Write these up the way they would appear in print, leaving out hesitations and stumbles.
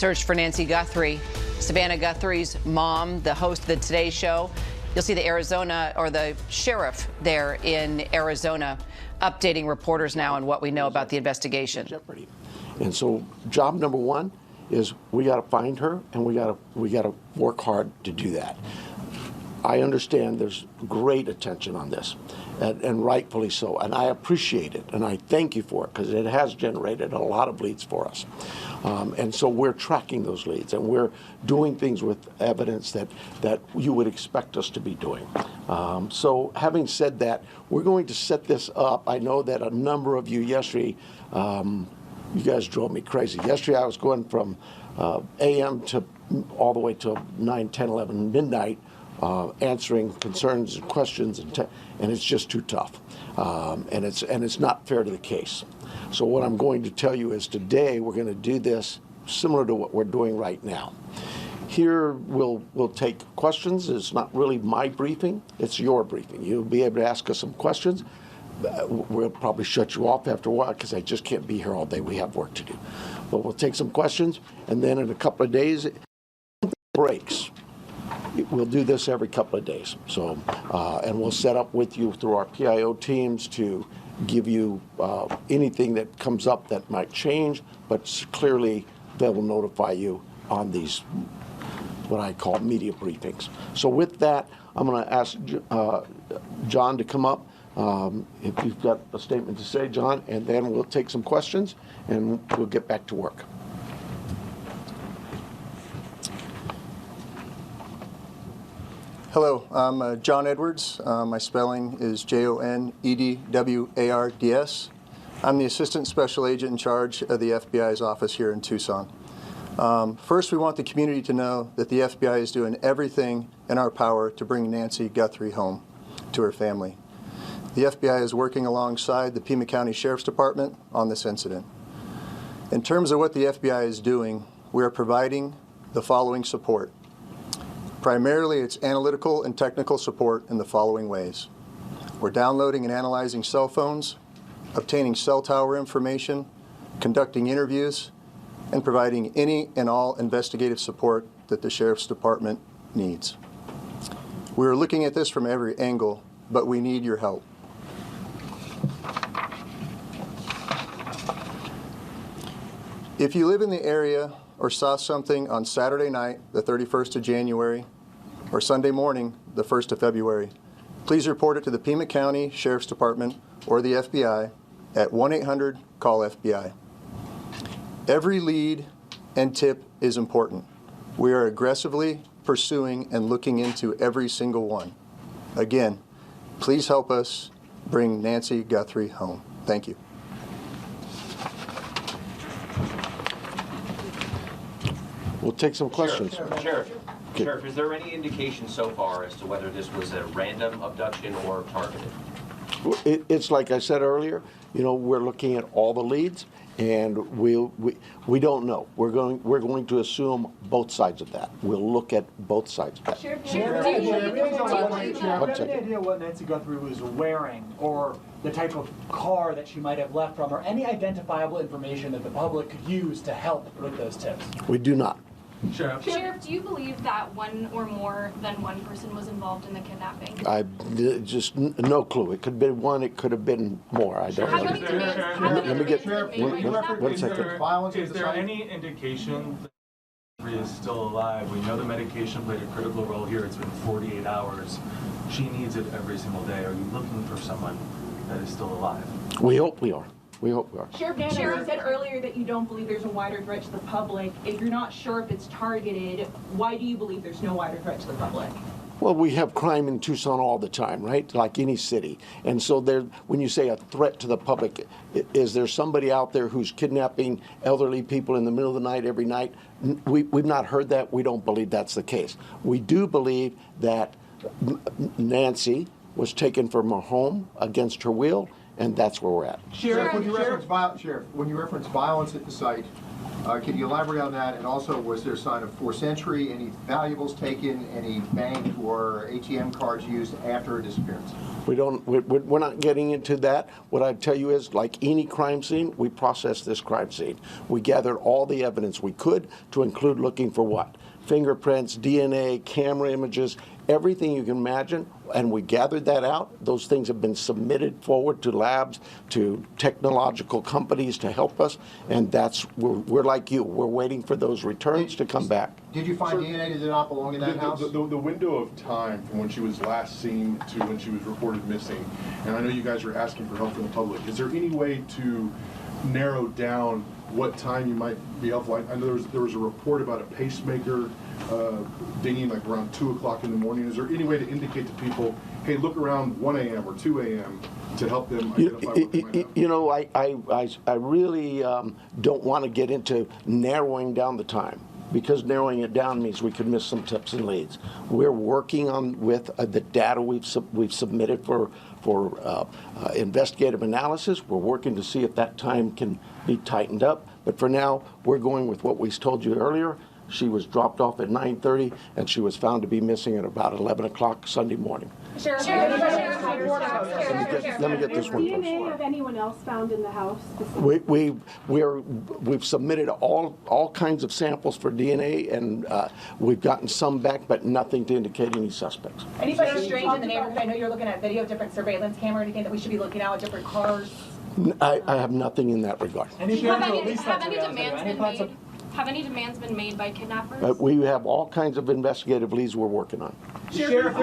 search for Nancy Guthrie. Savannah Guthrie's mom, the host of the Today Show. You'll see the Arizona, or the sheriff there in Arizona, updating reporters now on what we know about the investigation. Jeopardy. And so job number one is we got to find her, and we got to work hard to do that. I understand there's great attention on this, and rightfully so, and I appreciate it, and I thank you for it, because it has generated a lot of leads for us. And so we're tracking those leads, and we're doing things with evidence that you would expect us to be doing. So having said that, we're going to set this up. I know that a number of you yesterday, you guys drove me crazy. Yesterday I was going from a.m. to all the way till 9, 10, 11, midnight, answering concerns and questions, and it's just too tough, and it's not fair to the case. So what I'm going to tell you is today we're going to do this similar to what we're doing right now. Here we'll take questions. It's not really my briefing; it's your briefing. You'll be able to ask us some questions. We'll probably shut you off after a while because I just can't be here all day. We have work to do, but we'll take some questions, and then in a couple of days, breaks. We'll do this every couple of days. So, and we'll set up with you through our PIO teams to give you anything that comes up that might change, but clearly they will notify you on these, what I call media briefings. So with that, I'm going to ask John to come up. If you've got a statement to say, John, and then we'll take some questions and we'll get back to work. Hello, I'm John Edwards. My spelling is Jonedwards. I'm the Assistant Special Agent in charge of the FBI's office here in Tucson. First, we want the community to know that the FBI is doing everything in our power to bring Nancy Guthrie home to her family. The FBI is working alongside the Pima County Sheriff's Department on this incident. In terms of what the FBI is doing, we are providing the following support. Primarily, it's analytical and technical support in the following ways. We're downloading and analyzing cell phones, obtaining cell tower information, conducting interviews, and providing any and all investigative support that the Sheriff's Department needs. We're looking at this from every angle, but we need your help. If you live in the area or saw something on Saturday night, the 31st of January, or Sunday morning, the 1st of February, please report it to the Pima County Sheriff's Department or the FBI at 1-800-CALL-FBI. Every lead and tip is important. We are aggressively pursuing and looking into every single one. Again, please help us bring Nancy Guthrie home. Thank you. We'll take some questions. Sheriff, is there any indication so far as to whether this was a random abduction or targeted? It's like I said earlier, you know, we're looking at all the leads, and we don't know. We're going to assume both sides of that. We'll look at both sides of that. Sheriff, do you have any idea what Nancy Guthrie was wearing, or the type of car that she might have left from, or any identifiable information that the public could use to help with those tips? We do not. Sheriff, do you believe that one or more than one person was involved in the kidnapping? I just no clue. It could have been one. It could have been more. I don't know. Let me get one second. Is there any indication that Guthrie is still alive? We know the medication played a critical role here. It's been 48 hours. She needs it every single day. Are you looking for someone that is still alive? We hope we are. We hope we are. Sheriff, you said earlier that you don't believe there's a wider threat to the public. If you're not sure if it's targeted, why do you believe there's no wider threat to the public? Well, we have crime in Tucson all the time, right? Like any city. And so when you say a threat to the public, is there somebody out there who's kidnapping elderly people in the middle of the night every night? We've not heard that. We don't believe that's the case. We do believe that Nancy was taken from her home against her will, and that's where we're at. Sheriff, when you reference violence at the site, Can you elaborate on that? And also, was there a sign of forced entry, any valuables taken, any bank or ATM cards used after her disappearance? We're not getting into that. What I'd tell you is, like any crime scene, we processed this crime scene. We gathered all the evidence we could, to include looking for what? Fingerprints, DNA, camera images, everything you can imagine, and we gathered that out. Those things have been submitted forward to labs, to technological companies to help us, and we're like you. We're waiting for those returns to come back. Did you find DNA that did not belong in that house? The window of time from when she was last seen to when she was reported missing, and I know you guys are asking for help from the public, is there any way to narrow down what time you might be helpful? I know there was a report about a pacemaker dinging like around 2 o'clock in the morning. Is there any way to indicate to people, hey, look around 1 a.m. or 2 a.m. to help them identify what they might have? You know, I really don't want to get into narrowing down the time, because narrowing it down means we could miss some tips and leads. We're working on with the data we've submitted for investigative analysis. We're working to see if that time can be tightened up. But for now, we're going with what we told you earlier. She was dropped off at 9:30, and she was found to be missing at about 11 o'clock Sunday morning. Let me get this one first. DNA of anyone else found in the house? We've submitted all kinds of samples for DNA, and we've gotten some back, but nothing to indicate any suspects. Anybody strange in the neighborhood? I know you're looking at video, different surveillance camera, anything that we should be looking at with different cars? I have nothing in that regard. Have any demands been made by kidnappers? We have all kinds of investigative leads we're working on. Sheriff,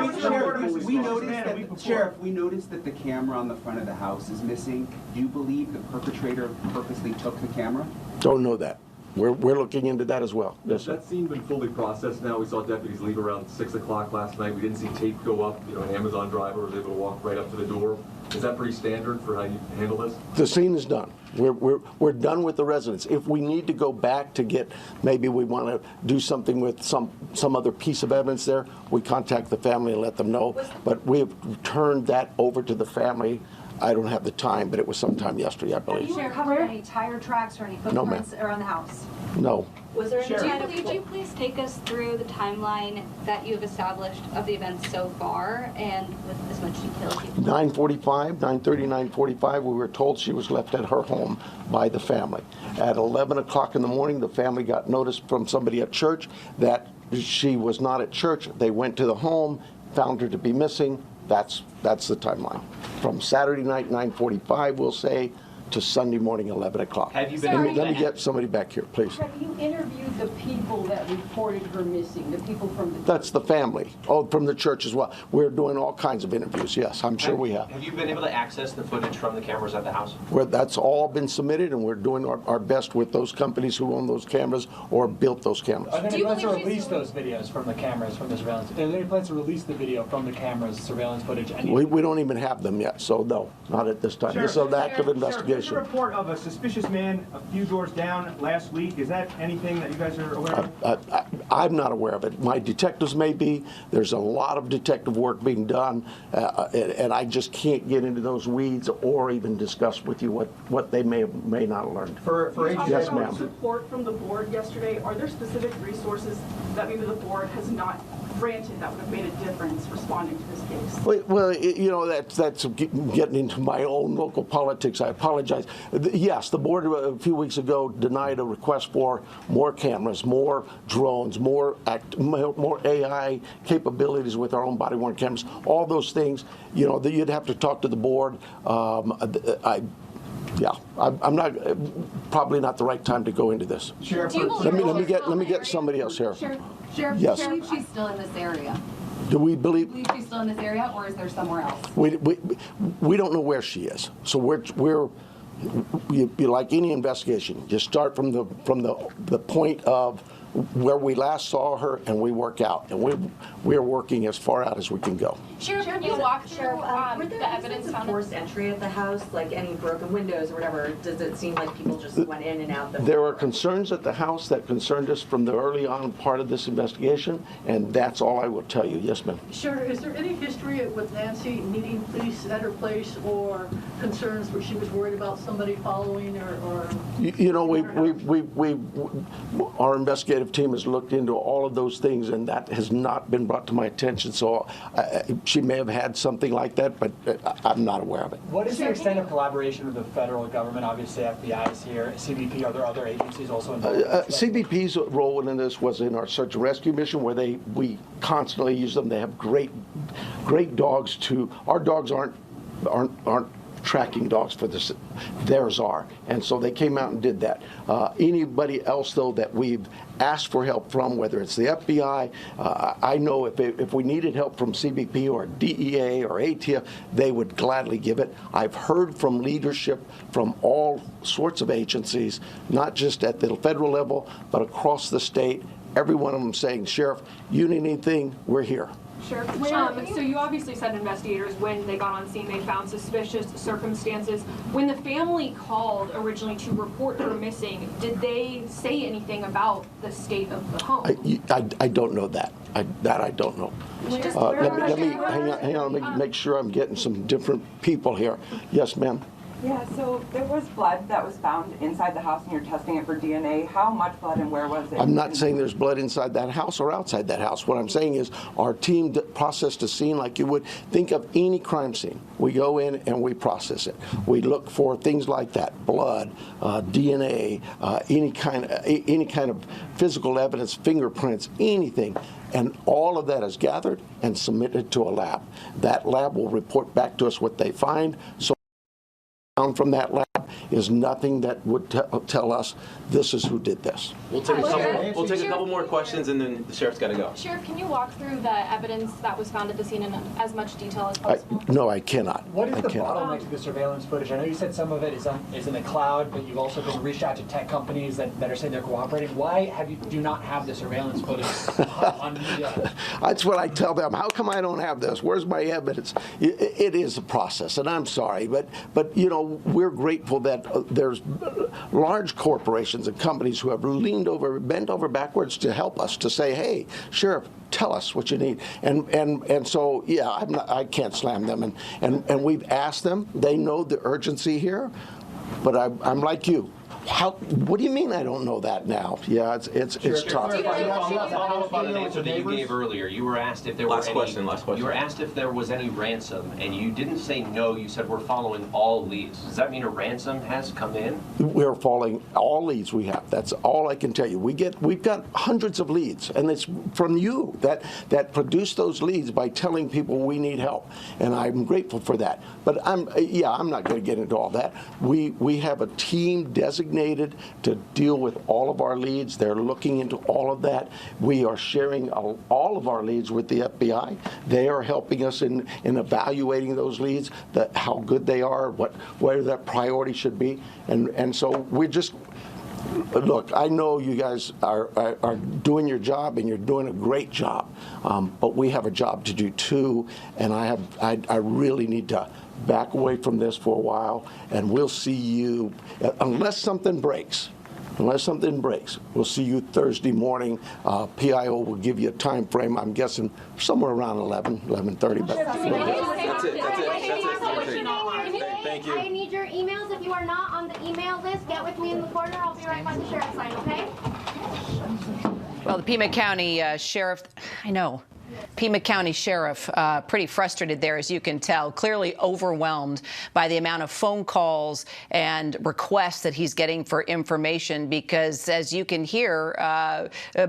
we noticed that the camera on the front of the house is missing. Do you believe the perpetrator purposely took the camera? Don't know that. We're looking into that as well. Yes, that scene been fully processed now. We saw deputies leave around 6 o'clock last night. We didn't see tape go up. You know, an Amazon driver was able to walk right up to the door. Is that pretty standard for how you handle this? The scene is done. We're done with the residents. If we need to go back to get, maybe we want to do something with some other piece of evidence there, we contact the family and let them know. But we've turned that over to the family. I don't have the time, but it was sometime yesterday, I believe. Have you recovered any tire tracks or any footprints around the house? No. Was there Would you please take us through the timeline that you've established of the events so far, and with as much detail as you can? 9:30, 9:45, we were told she was left at her home by the family. At 11 o'clock in the morning, the family got notice from somebody at church that she was not at church. They went to the home, found her to be missing. That's the timeline. From Saturday night, 9:45, we'll say, to Sunday morning, 11 o'clock. Have you been Let me get somebody back here, please. Have you interviewed the people that reported her missing, the people from the... That's the family. Oh, from the church as well. We're doing all kinds of interviews, yes, I'm sure we have. Have you been able to access the footage from the cameras at the house? That's all been submitted, and we're doing our best with those companies who own those cameras or built those cameras. Are there any plans to release those videos from the cameras, from the surveillance? Are there any plans to release the video from the cameras, surveillance footage? We don't even have them yet, so no, not at this time. This is an active investigation. There's a report of a suspicious man a few doors down last week. Is that anything that you guys are aware of? I'm not aware of it. My detectives may be. There's a lot of detective work being done, and I just can't get into those weeds or even discuss with you what they may not have learned. Yes, ma'am. Support from the board yesterday. Are there specific resources that maybe the board has not granted that would have made a difference responding to this case? Well, you know, that's getting into my own local politics. I apologize. Yes, the board a few weeks ago denied a request for more cameras, more drones, more AI capabilities with our own body-worn cameras. All those things, you know, that you'd have to talk to the board. I'm not probably not the right time to go into this. Sheriff, let me get somebody else here. Sheriff, yes. do you believe she's still in this area? Do we believe she's still in this area, or is there somewhere else? We don't know where she is. So you like any investigation, you start from the point of where we last saw her, and we work out, and we're working as far out as we can go. Sheriff, can you walk through were there the evidence of found? forced entry at the house, like any broken windows or whatever? Does it seem like people just went in and out? There are concerns at the house that concerned us from the early on part of this investigation, and that's all I will tell you. Yes, ma'am. Sure. Is there any history with Nancy needing police at her place, or concerns where she was worried about somebody following or You know, our investigative team has looked into all of those things, and that has not been brought to my attention. So she may have had something like that, but I'm not aware of it. What is the extent of collaboration with the federal government? Obviously, FBI is here, CBP. Are there other agencies also involved? CBP's role in this was in our search and rescue mission, where we constantly use them. They have great dogs. Our dogs aren't tracking dogs for this. Theirs are, and so they came out and did that. Anybody else, though, that we've asked for help from, whether it's the FBI, I know if we needed help from CBP or DEA or ATF, they would gladly give it. I've heard from leadership from all sorts of agencies, not just at the federal level, but across the state. Every one of them saying, Sheriff, you need anything, we're here. Sure. So you obviously said investigators, when they got on scene, they found suspicious circumstances. When the family called originally to report her missing, did they say anything about the state of the home? I don't know that. I don't know. Let me hang on. Let me make sure I'm getting some different people here. Yes, ma'am. Yeah, so there was blood that was found inside the house and you're testing it for DNA. How much blood and where was it? I'm not saying there's blood inside that house or outside that house. What I'm saying is our team processed a scene like you would think of any crime scene. We go in and we process it. We look for things like that: blood, DNA, any kind of physical evidence, fingerprints, anything. And all of that is gathered and submitted to a lab. That lab will report back to us what they find. So from that lab is nothing that would tell us this is who did this. We'll take a couple more questions, and then the sheriff's got to go. Sheriff, can you walk through the evidence that was found at the scene in as much detail as possible? No, I cannot. What is the bottleneck to the surveillance footage? I know you said some of it is in the cloud, but you've also been reached out to tech companies that are saying they're cooperating. Why do you not have the surveillance footage on media? That's what I tell them. How come I don't have this? Where's my evidence? It is a process, and I'm sorry, but you know, we're grateful that there's large corporations and companies who have bent over backwards to help us, to say, hey, Sheriff, tell us what you need. And so, yeah, I can't slam them. And we've asked them. They know the urgency here, but I'm like you. What do you mean I don't know that now? Yeah, it's tough. Follow-up on an answer that you gave earlier. You were asked if there were Last question. You were asked if there was any ransom, and you didn't say no. You said we're following all leads. Does that mean a ransom has come in? We're following all leads we have. That's all I can tell you. We've got hundreds of leads, and it's from you that produce those leads by telling people we need help, and I'm grateful for that. But I'm not going to get into all that. We have a team designated to deal with all of our leads. They're looking into all of that. We are sharing all of our leads with the FBI. They are helping us in evaluating those leads, how good they are, where that priority should be, and so we're just. Look, I know you guys are doing your job, and you're doing a great job, but we have a job to do too, and I really need to back away from this for a while, and we'll see you, unless something breaks, we'll see you Thursday morning. PIO will give you a time frame, I'm guessing somewhere around 11:30. But That's it. Thank you. I need your emails. If you are not on the email list, get with me in the corner. I'll be right by the sheriff's line, okay? Well, the Pima County Sheriff, Pima County Sheriff, pretty frustrated there, as you can tell, clearly overwhelmed by the amount of phone calls and requests that he's getting for information, because as you can hear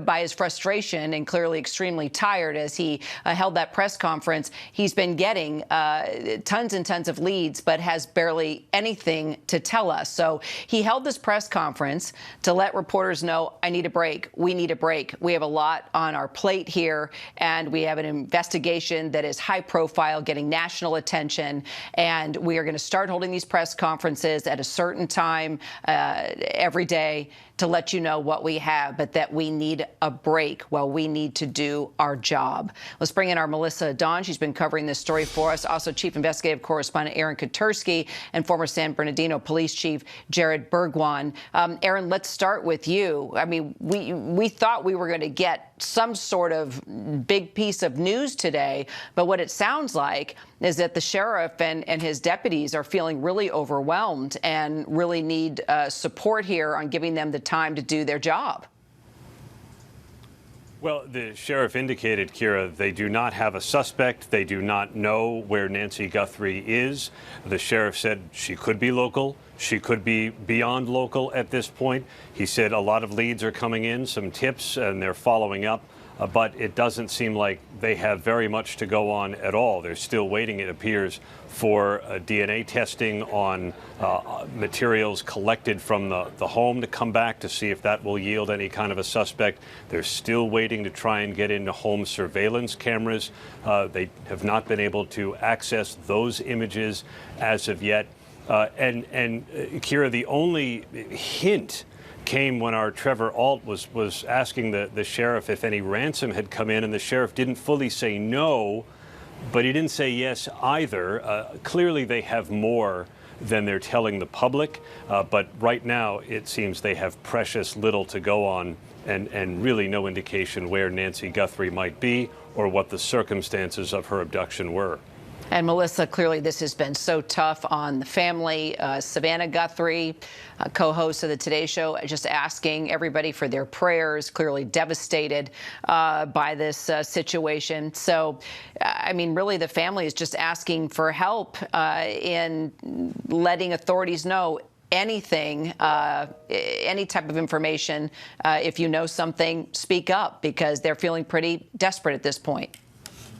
by his frustration, and clearly extremely tired as he held that press conference, he's been getting tons and tons of leads, but has barely anything to tell us. So he held this press conference to let reporters know, I need a break. We need a break. We have a lot on our plate here, and we have an investigation that is high profile, getting national attention, and we are going to start holding these press conferences at a certain time every day to let you know what we have, but that we need a break while we need to do our job. Let's bring in our Melissa Dawn. She's been covering this story for us. Also, Chief Investigative Correspondent Aaron Katursky and former San Bernardino Police Chief Jared Bergwan. Aaron, let's start with you. I mean, we thought we were going to get some sort of big piece of news today, but what it sounds like is that the sheriff and his deputies are feeling really overwhelmed and really need support here on giving them the time to do their job. Well, the sheriff indicated, Kira, they do not have a suspect. They do not know where Nancy Guthrie is. The sheriff said she could be local. She could be beyond local at this point. He said a lot of leads are coming in, some tips, and they're following up. But it doesn't seem like they have very much to go on at all. They're still waiting, it appears, for DNA testing on materials collected from the home to come back to see if that will yield any kind of a suspect. They're still waiting to try and get into home surveillance cameras. They have not been able to access those images as of yet. And Kira, the only hint came when our Trevor Alt was asking the sheriff if any ransom had come in, and the sheriff didn't fully say no, but he didn't say yes either. Clearly they have more than they're telling the public, but right now it seems they have precious little to go on and really no indication where Nancy Guthrie might be or what the circumstances of her abduction were. And Melissa, clearly this has been so tough on the family. Savannah Guthrie, co-host of the Today Show, just asking everybody for their prayers, clearly devastated by this situation. So, I mean, really the family is just asking for help in letting authorities know anything, any type of information. If you know something, speak up, because they're feeling pretty desperate at this point.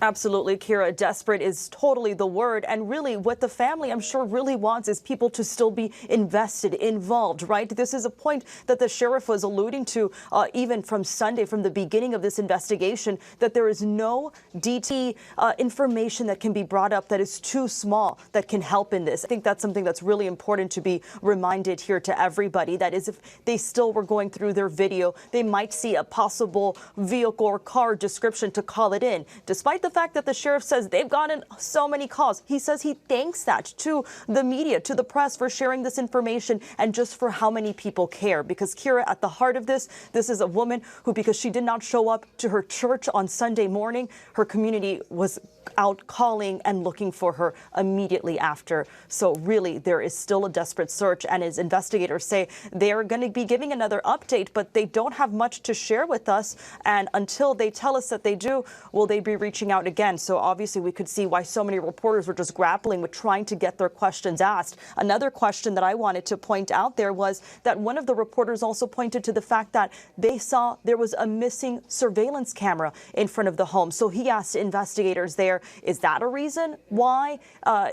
Absolutely, Kira. Desperate is totally the word. And really what the family, I'm sure, really wants is people to still be invested, involved, right? This is a point that the sheriff was alluding to even from Sunday, from the beginning of this investigation, that there is no DT information that can be brought up that is too small that can help in this. I think that's something that's really important to be reminded here to everybody. That is, if they still were going through their video, they might see a possible vehicle or car description to call it in. Despite the fact that the sheriff says they've gotten so many calls, he says he thanks that to the media, to the press, for sharing this information and just for how many people care. Because Kira, at the heart of this is a woman who, because she did not show up to her church on Sunday morning, her community was out calling and looking for her immediately after. So really, there is still a desperate search, and as investigators say, they are going to be giving another update, but they don't have much to share with us. And until they tell us that they do, will they be reaching out again? So obviously we could see why so many reporters were just grappling with trying to get their questions asked. Another question that I wanted to point out there was that one of the reporters also pointed to the fact that they saw there was a missing surveillance camera in front of the home. So he asked investigators there, is that a reason why?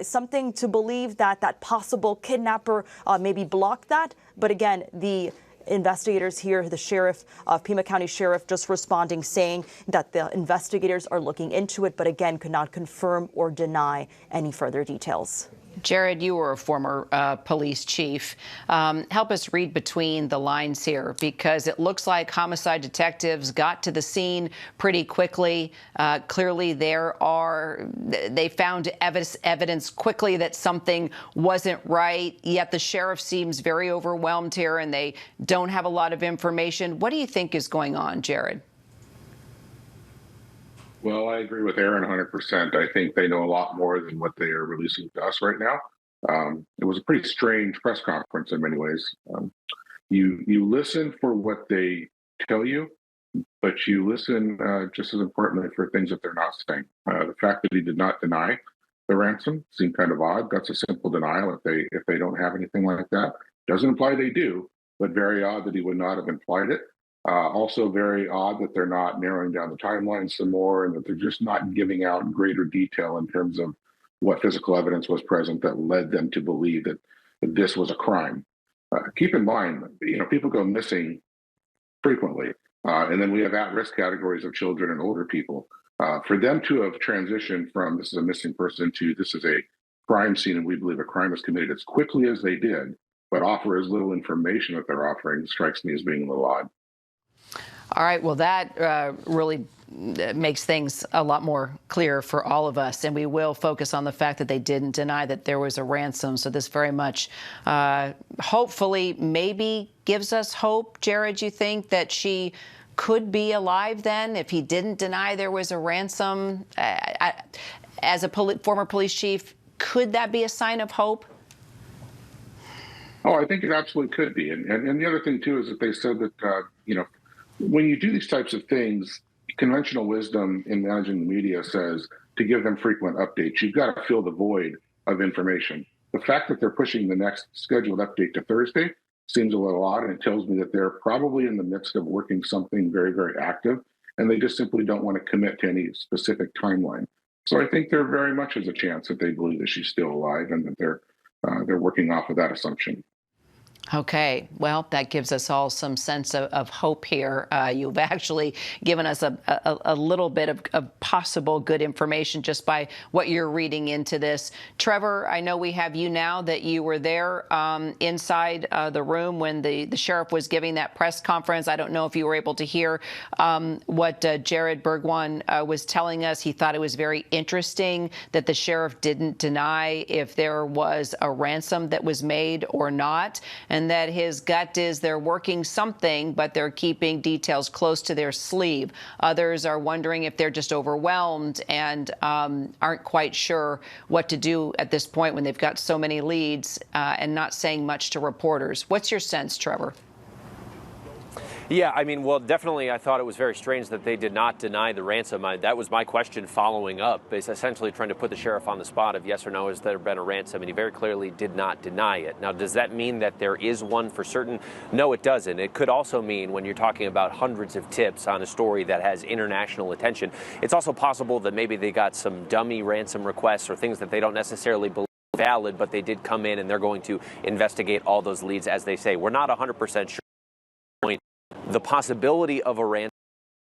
Something to believe that that possible kidnapper maybe blocked that? But again, the investigators here, the sheriff, Pima County Sheriff, just responding, saying that the investigators are looking into it, but again, could not confirm or deny any further details. Jared, you were a former police chief. Help us read between the lines here, because it looks like homicide detectives got to the scene pretty quickly. Clearly, they found evidence quickly that something wasn't right, yet the sheriff seems very overwhelmed here and they don't have a lot of information. What do you think is going on, Jared? Well, I agree with Aaron 100%. I think they know a lot more than what they are releasing to us right now. It was a pretty strange press conference in many ways. You listen for what they tell you, but you listen just as importantly for things that they're not saying. The fact that he did not deny the ransom seemed kind of odd. That's a simple denial if they don't have anything like that. Doesn't imply they do, but very odd that he would not have implied it. Also very odd that they're not narrowing down the timeline some more, and that they're just not giving out greater detail in terms of what physical evidence was present that led them to believe that this was a crime. Keep in mind, people go missing frequently, and then we have at-risk categories of children and older people. For them to have transitioned from this is a missing person to this is a crime scene and we believe a crime was committed as quickly as they did, but offer as little information that they're offering strikes me as being a little odd. All right. Well, that really makes things a lot more clear for all of us. And we will focus on the fact that they didn't deny that there was a ransom. So this very much, hopefully, maybe gives us hope. Jared, you think that she could be alive then if he didn't deny there was a ransom? As a former police chief, could that be a sign of hope? Oh, I think it absolutely could be. And the other thing, too, is that they said that, when you do these types of things, conventional wisdom in managing the media says to give them frequent updates. You've got to fill the void of information. The fact that they're pushing the next scheduled update to Thursday seems a little odd, and it tells me that they're probably in the midst of working something very, very active, and they just simply don't want to commit to any specific timeline. So I think there very much is a chance that they believe that she's still alive and that they're working off of that assumption. Okay, well, that gives us all some sense of hope here. You've actually given us a little bit of possible good information just by what you're reading into this. Trevor, I know we have you now that you were there inside the room when the sheriff was giving that press conference. I don't know if you were able to hear what Jared Bergwan was telling us. He thought it was very interesting that the sheriff didn't deny if there was a ransom that was made or not, and that his gut is they're working something, but they're keeping details close to their sleeve. Others are wondering if they're just overwhelmed and aren't quite sure what to do at this point when they've got so many leads and not saying much to reporters. What's your sense, Trevor? Yeah, I mean, well, definitely I thought it was very strange that they did not deny the ransom. That was my question following up, is essentially trying to put the sheriff on the spot of yes or no, has there been a ransom? And he very clearly did not deny it. Now, does that mean that there is one for certain? No, it doesn't. It could also mean when you're talking about hundreds of tips on a story that has international attention, it's also possible that maybe they got some dummy ransom requests or things that they don't necessarily believe valid, but they did come in and they're going to investigate all those leads as they say. We're not 100% sure. The possibility of a ransom,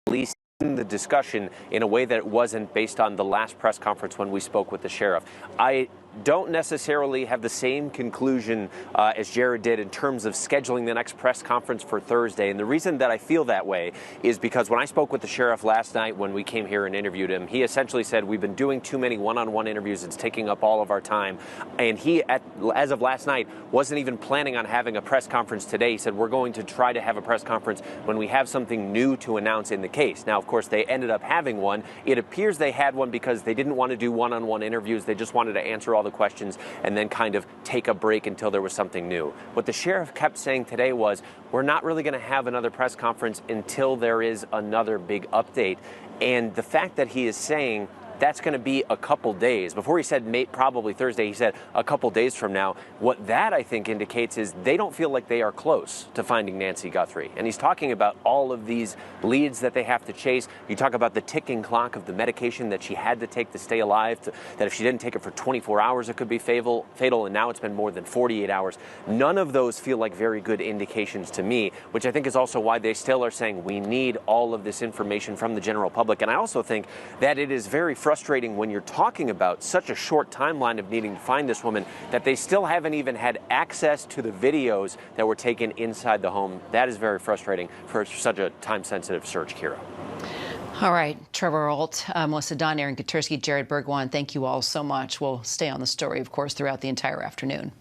at least in the discussion, in a way that it wasn't based on the last press conference when we spoke with the sheriff. I don't necessarily have the same conclusion as Jared did in terms of scheduling the next press conference for Thursday. And the reason that I feel that way is because when I spoke with the sheriff last night when we came here and interviewed him, he essentially said, we've been doing too many one-on-one interviews. It's taking up all of our time. And he, as of last night, wasn't even planning on having a press conference today. He said, we're going to try to have a press conference when we have something new to announce in the case. Now, of course, they ended up having one. It appears they had one because they didn't want to do one-on-one interviews. They just wanted to answer all the questions and then kind of take a break until there was something new. What the sheriff kept saying today was, we're not really going to have another press conference until there is another big update. And the fact that he is saying that's going to be a couple days. Before he said probably Thursday, he said a couple days from now. What that, I think, indicates is they don't feel like they are close to finding Nancy Guthrie. And he's talking about all of these leads that they have to chase. You talk about the ticking clock of the medication that she had to take to stay alive, that if she didn't take it for 24 hours, it could be fatal, and now it's been more than 48 hours. None of those feel like very good indications to me, which I think is also why they still are saying we need all of this information from the general public. And I also think that it is very frustrating when you're talking about such a short timeline of needing to find this woman that they still haven't even had access to the videos that were taken inside the home. That is very frustrating for such a time-sensitive search, Kira. All right, Trevor Ault, Melissa Dunn, Aaron Katursky, Jared Bergwan, thank you all so much. We'll stay on the story, of course, throughout the entire afternoon.